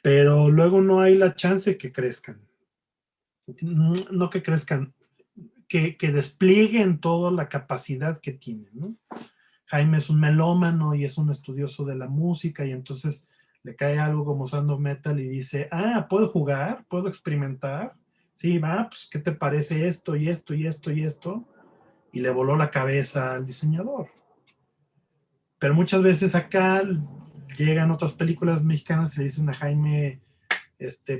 pero luego no hay la chance que crezcan. No que crezcan, que desplieguen toda la capacidad que tienen, ¿no? Jaime es un melómano y es un estudioso de la música, y entonces le cae algo como Sound of Metal y dice, ¿puedo jugar? ¿Puedo experimentar? Sí, pues, ¿qué te parece esto y esto y esto y esto? Y le voló la cabeza al diseñador. Pero muchas veces acá llegan otras películas mexicanas y le dicen a Jaime,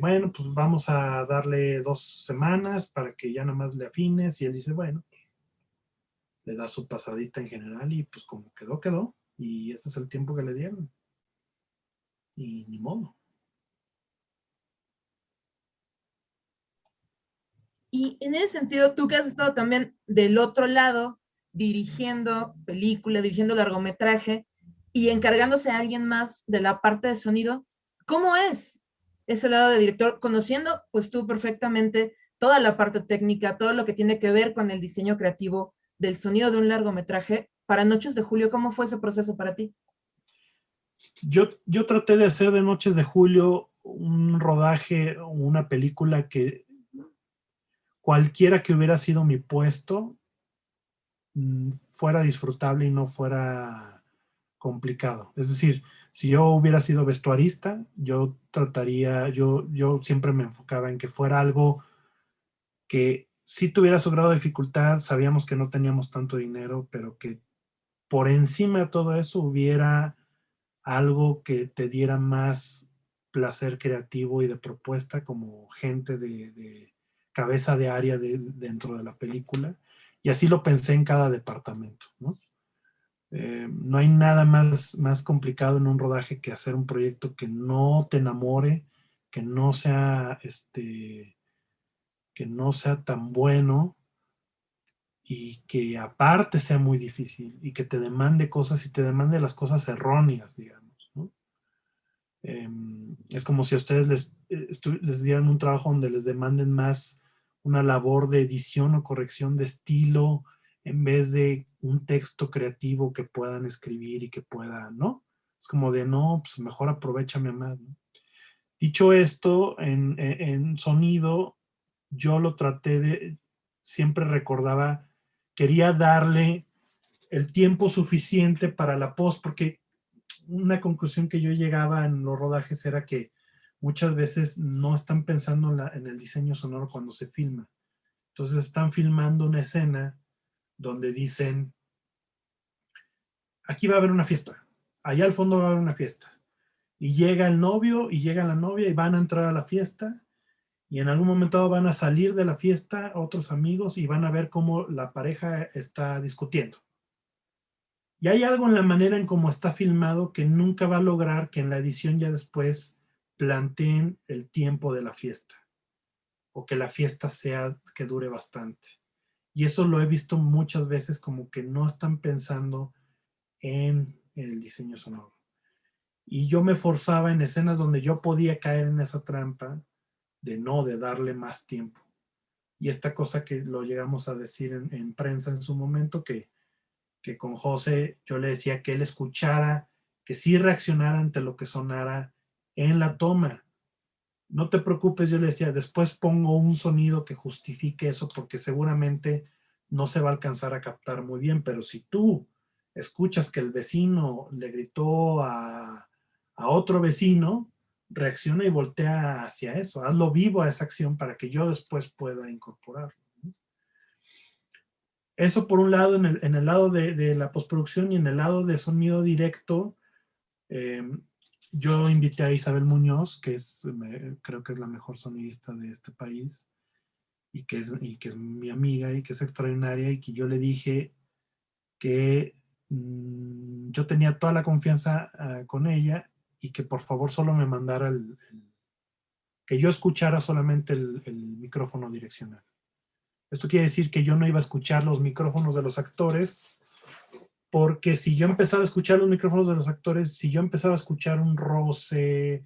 bueno, pues vamos a darle 2 semanas para que ya nada más le afines, y él dice, bueno, le da su pasadita en general y pues como quedó, y ese es el tiempo que le dieron. Y ni modo. Y en ese sentido, tú que has estado también del otro lado, dirigiendo película, dirigiendo largometraje y encargándose a alguien más de la parte de sonido, ¿cómo es ese lado de director? Conociendo pues tú perfectamente toda la parte técnica, todo lo que tiene que ver con el diseño creativo del sonido de un largometraje. Para Noches de Julio, ¿cómo fue ese proceso para ti? Yo traté de hacer de Noches de Julio un rodaje, una película que cualquiera que hubiera sido mi puesto fuera disfrutable y no fuera complicado. Es decir, si yo hubiera sido vestuarista, yo siempre me enfocaba en que fuera algo que sí tuviera su grado de dificultad. Sabíamos que no teníamos tanto dinero, pero que por encima de todo eso hubiera algo que te diera más placer creativo y de propuesta, como gente de cabeza de área dentro de la película. Y así lo pensé en cada departamento, ¿no? No hay nada más complicado en un rodaje que hacer un proyecto que no te enamore, que no sea tan bueno, y que aparte sea muy difícil y que te demande cosas y te demande las cosas erróneas, digamos, ¿no? Es como si a ustedes les dieran un trabajo donde les demanden más una labor de edición o corrección de estilo en vez de un texto creativo que puedan escribir y que puedan, ¿no? Es como de, no, pues mejor aprovéchame más, ¿no? Dicho esto, en sonido, yo lo traté de, siempre recordaba, quería darle el tiempo suficiente para la post, porque una conclusión que yo llegaba en los rodajes era que muchas veces no están pensando en el diseño sonoro cuando se filma. Entonces están filmando una escena donde dicen, aquí va a haber una fiesta, allá al fondo va a haber una fiesta. Y llega el novio y llega la novia y van a entrar a la fiesta y en algún momento van a salir de la fiesta otros amigos y van a ver cómo la pareja está discutiendo. Y hay algo en la manera en cómo está filmado que nunca va a lograr que en la edición ya después planteen el tiempo de la fiesta o que la fiesta sea que dure bastante. Y eso lo he visto muchas veces como que no están pensando en el diseño sonoro. Y yo me forzaba en escenas donde yo podía caer en esa trampa de darle más tiempo. Y esta cosa que lo llegamos a decir en prensa en su momento, que con José yo le decía que él escuchara, que sí reaccionara ante lo que sonara en la toma. No te preocupes, yo le decía, después pongo un sonido que justifique eso porque seguramente no se va a alcanzar a captar muy bien, pero si tú escuchas que el vecino le gritó a otro vecino, reacciona y voltea hacia eso, hazlo vivo a esa acción para que yo después pueda incorporarlo. Eso por un lado, en el lado de la postproducción y en el lado de sonido directo, yo invité a Isabel Muñoz, que creo que es la mejor sonidista de este país, y que es mi amiga y que es extraordinaria, y que yo le dije que yo tenía toda la confianza con ella y que por favor solo me mandara que yo escuchara solamente el micrófono direccional. Esto quiere decir que yo no iba a escuchar los micrófonos de los actores, porque si yo empezaba a escuchar los micrófonos de los actores, si yo empezaba a escuchar un roce,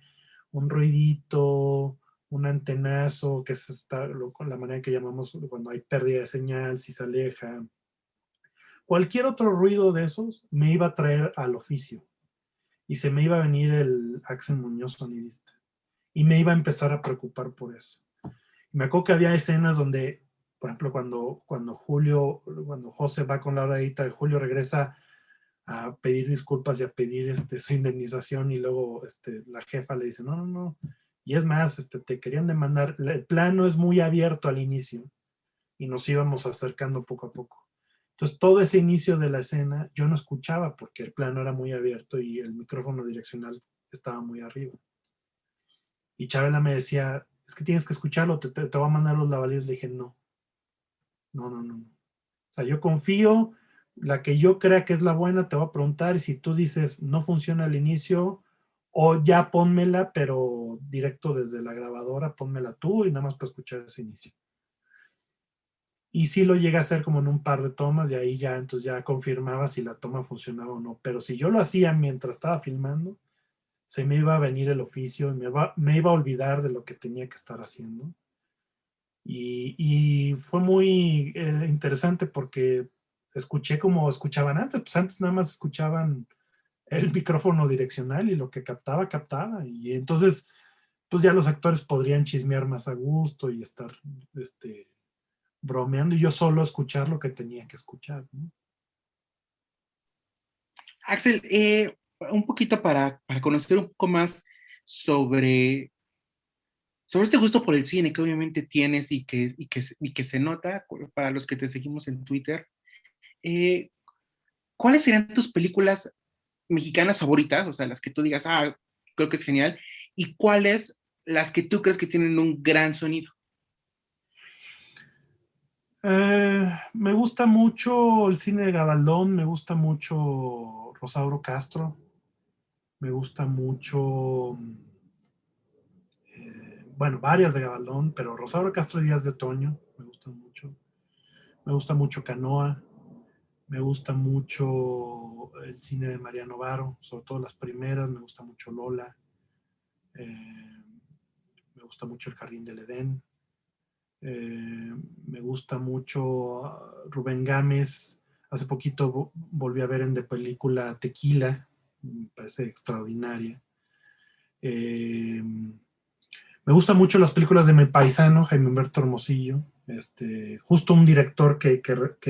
un ruidito, un antenazo, que es la manera que llamamos cuando hay pérdida de señal, si se aleja, cualquier otro ruido de esos me iba a traer al oficio y se me iba a venir el Axel Muñoz sonidista y me iba a empezar a preocupar por eso. Y me acuerdo que había escenas donde, por ejemplo, cuando José va con Laura Ita, Julio regresa a pedir disculpas y a pedir su indemnización y luego la jefa le dice, no, no, no. Y es más, te querían demandar. El plano es muy abierto al inicio y nos íbamos acercando poco a poco. Entonces, todo ese inicio de la escena yo no escuchaba porque el plano era muy abierto y el micrófono direccional estaba muy arriba. Y Chabela me decía, es que tienes que escucharlo, te voy a mandar los lavaliers. Le dije, no. O sea, yo confío, la que yo crea que es la buena, te voy a preguntar, y si tú dices no funciona al inicio, o ya pónmela, pero directo desde la grabadora, pónmela tú y nada más para escuchar ese inicio. Y sí lo llega a hacer como en un par de tomas, y ahí ya, entonces ya confirmaba si la toma funcionaba o no. Pero si yo lo hacía mientras estaba filmando, se me iba a venir el oficio y me iba a olvidar de lo que tenía que estar haciendo. Y fue muy interesante porque escuché como escuchaban antes, pues antes nada más escuchaban el micrófono direccional y lo que captaba, captaba. Y entonces, pues ya los actores podrían chismear más a gusto y estar bromeando y yo solo escuchar lo que tenía que escuchar, ¿no? Axel, un poquito para conocer un poco más sobre este gusto por el cine que obviamente tienes y que se nota para los que te seguimos en Twitter. ¿Cuáles serían tus películas mexicanas favoritas? O sea, las que tú digas, creo que es genial. ¿Y cuáles las que tú crees que tienen un gran sonido? Me gusta mucho el cine de Gabaldón, me gusta mucho Rosauro Castro, me gusta mucho, bueno, varias de Gabaldón, pero Rosauro Castro y Días de Otoño me gustan mucho. Me gusta mucho Canoa, me gusta mucho el cine de Mariano Varo, sobre todo las primeras, me gusta mucho Lola, me gusta mucho El Jardín del Edén. Me gusta mucho Rubén Gámez. Hace poquito volví a ver en de película Tequila, me parece extraordinaria. Me gustan mucho las películas de mi paisano, Jaime Humberto Hermosillo, justo un director que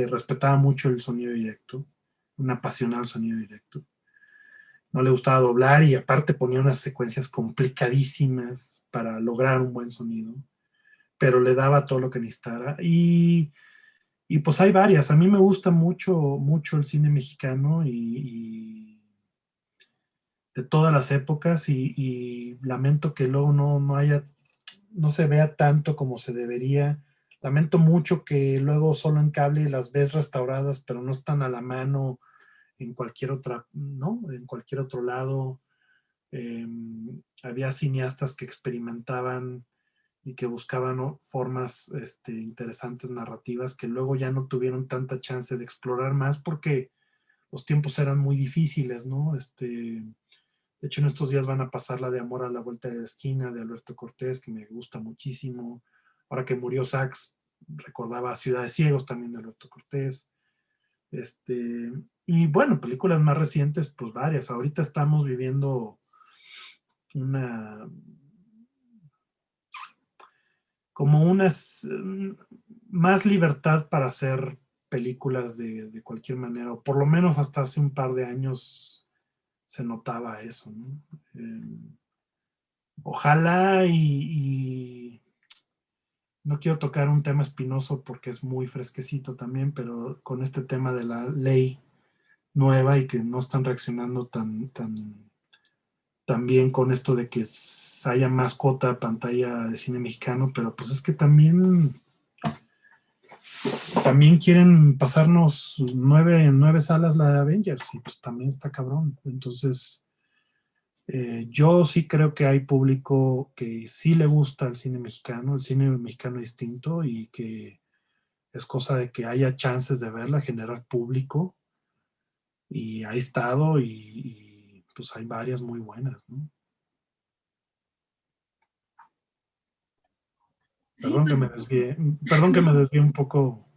respetaba mucho el sonido directo, un apasionado sonido directo. No le gustaba doblar y aparte ponía unas secuencias complicadísimas para lograr un buen sonido, pero le daba todo lo que necesitara. Y pues hay varias. A mí me gusta mucho, mucho el cine mexicano y de todas las épocas y lamento que luego no se vea tanto como se debería. Lamento mucho que luego solo en cable las ves restauradas, pero no están a la mano en cualquier otra, ¿no? En cualquier otro lado. Había cineastas que experimentaban y que buscaban, ¿no?, formas interesantes narrativas que luego ya no tuvieron tanta chance de explorar más porque los tiempos eran muy difíciles, ¿no? De hecho, en estos días van a pasar la de Amor a la vuelta de la esquina de Alberto Cortés, que me gusta muchísimo. Ahora que murió Sax, recordaba Ciudad de Ciegos también de Alberto Cortés. Y bueno, películas más recientes, pues varias. Ahorita estamos viviendo más libertad para hacer películas de cualquier manera, o por lo menos hasta hace un par de años se notaba eso, ¿no? Ojalá y no quiero tocar un tema espinoso porque es muy fresquecito también, pero con este tema de la ley nueva y que no están reaccionando tan bien con esto de que haya más cuota pantalla de cine mexicano, pero pues es que también quieren pasarnos 9 salas la de Avengers y pues también está cabrón. Entonces, yo sí creo que hay público que sí le gusta el cine mexicano distinto, y que es cosa de que haya chances de verla, generar público, y ha estado y pues hay varias muy buenas, ¿no? Sí, Perdón que me desvíe un poco.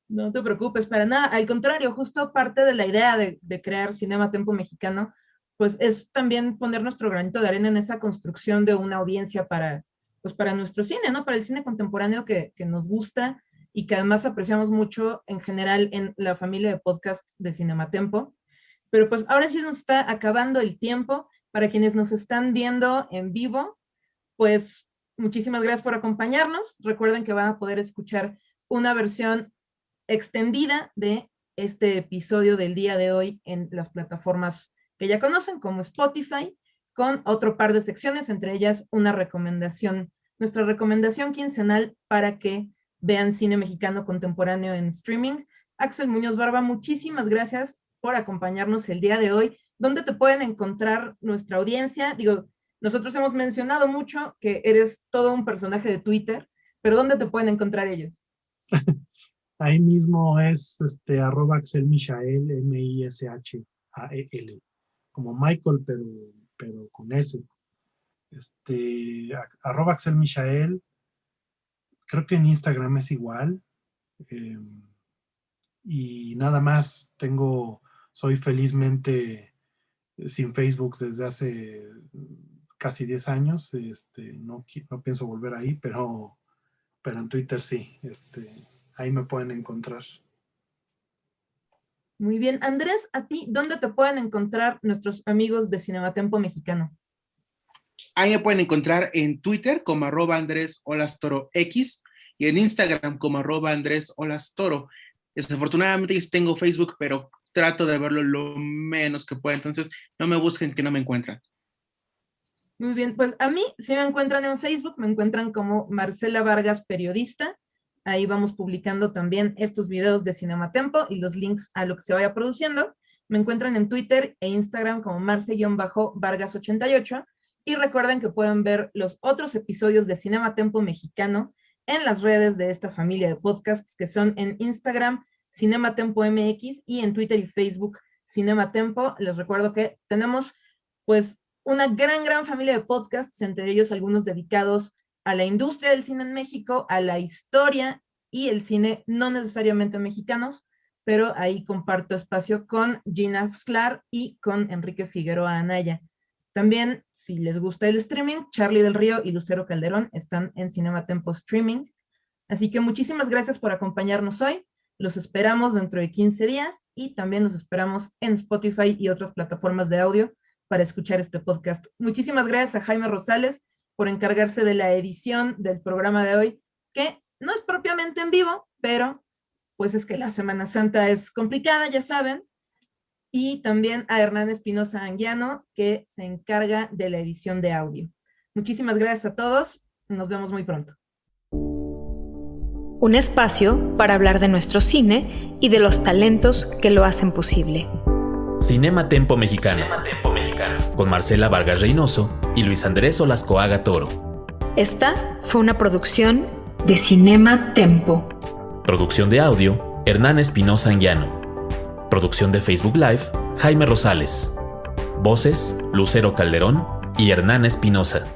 no te preocupes, para nada. Al contrario, justo parte de la idea de crear Cinema Tempo Mexicano, pues es también poner nuestro granito de arena en esa construcción de una audiencia pues para nuestro cine, ¿no? Para el cine contemporáneo que nos gusta y que además apreciamos mucho en general en la familia de podcasts de Cinematempo. Pero pues ahora sí nos está acabando el tiempo. Para quienes nos están viendo en vivo, pues muchísimas gracias por acompañarnos. Recuerden que van a poder escuchar una versión extendida de este episodio del día de hoy en las plataformas que ya conocen, como Spotify, con otro par de secciones, entre ellas nuestra recomendación quincenal para que vean cine mexicano contemporáneo en streaming. Axel Muñoz Barba, muchísimas gracias por acompañarnos el día de hoy. ¿Dónde te pueden encontrar nuestra audiencia? Digo, nosotros hemos mencionado mucho que eres todo un personaje de Twitter, pero ¿dónde te pueden encontrar ellos? Ahí mismo es @Axel Michael, Mishael, como Michael, pero con S. @Axel Michael, creo que en Instagram es igual. Y nada más, soy felizmente sin Facebook desde hace casi 10 años. No pienso volver ahí, pero en Twitter sí. Ahí me pueden encontrar. Muy bien. Andrés, ¿a ti dónde te pueden encontrar nuestros amigos de Cinematempo Mexicano? Ahí me pueden encontrar en Twitter como @AndrésOlasToroX y en Instagram como @AndrésOlasToro. Desafortunadamente yo tengo Facebook, pero trato de verlo lo menos que pueda, entonces no me busquen que no me encuentran. Muy bien, pues a mí, si me encuentran en Facebook, me encuentran como Marcela Vargas Periodista. Ahí vamos publicando también estos videos de Cinematempo y los links a lo que se vaya produciendo. Me encuentran en Twitter e Instagram como Marce-Vargas88. Y recuerden que pueden ver los otros episodios de Cinematempo Mexicano en las redes de esta familia de podcasts, que son en Instagram Cinematempo MX y en Twitter y Facebook Cinematempo. Les recuerdo que tenemos pues una gran familia de podcasts, entre ellos algunos dedicados a la industria del cine en México, a la historia y el cine no necesariamente mexicanos, pero ahí comparto espacio con Gina Sklar y con Enrique Figueroa Anaya. También, si les gusta el streaming, Charlie del Río y Lucero Calderón están en Cinema Tempo Streaming. Así que muchísimas gracias por acompañarnos hoy. Los esperamos dentro de 15 días y también los esperamos en Spotify y otras plataformas de audio para escuchar este podcast. Muchísimas gracias a Jaime Rosales por encargarse de la edición del programa de hoy, que no es propiamente en vivo, pero pues es que la Semana Santa es complicada, ya saben. Y también a Hernán Espinosa Anguiano, que se encarga de la edición de audio. Muchísimas gracias a todos. Nos vemos muy pronto. Un espacio para hablar de nuestro cine y de los talentos que lo hacen posible. Cinema Tempo Mexicano. Con Marcela Vargas Reynoso y Luis Andrés Olascoaga Toro. Esta fue una producción de Cinema Tempo. Producción de audio, Hernán Espinosa Anguiano. Producción de Facebook Live, Jaime Rosales. Voces, Lucero Calderón y Hernán Espinosa.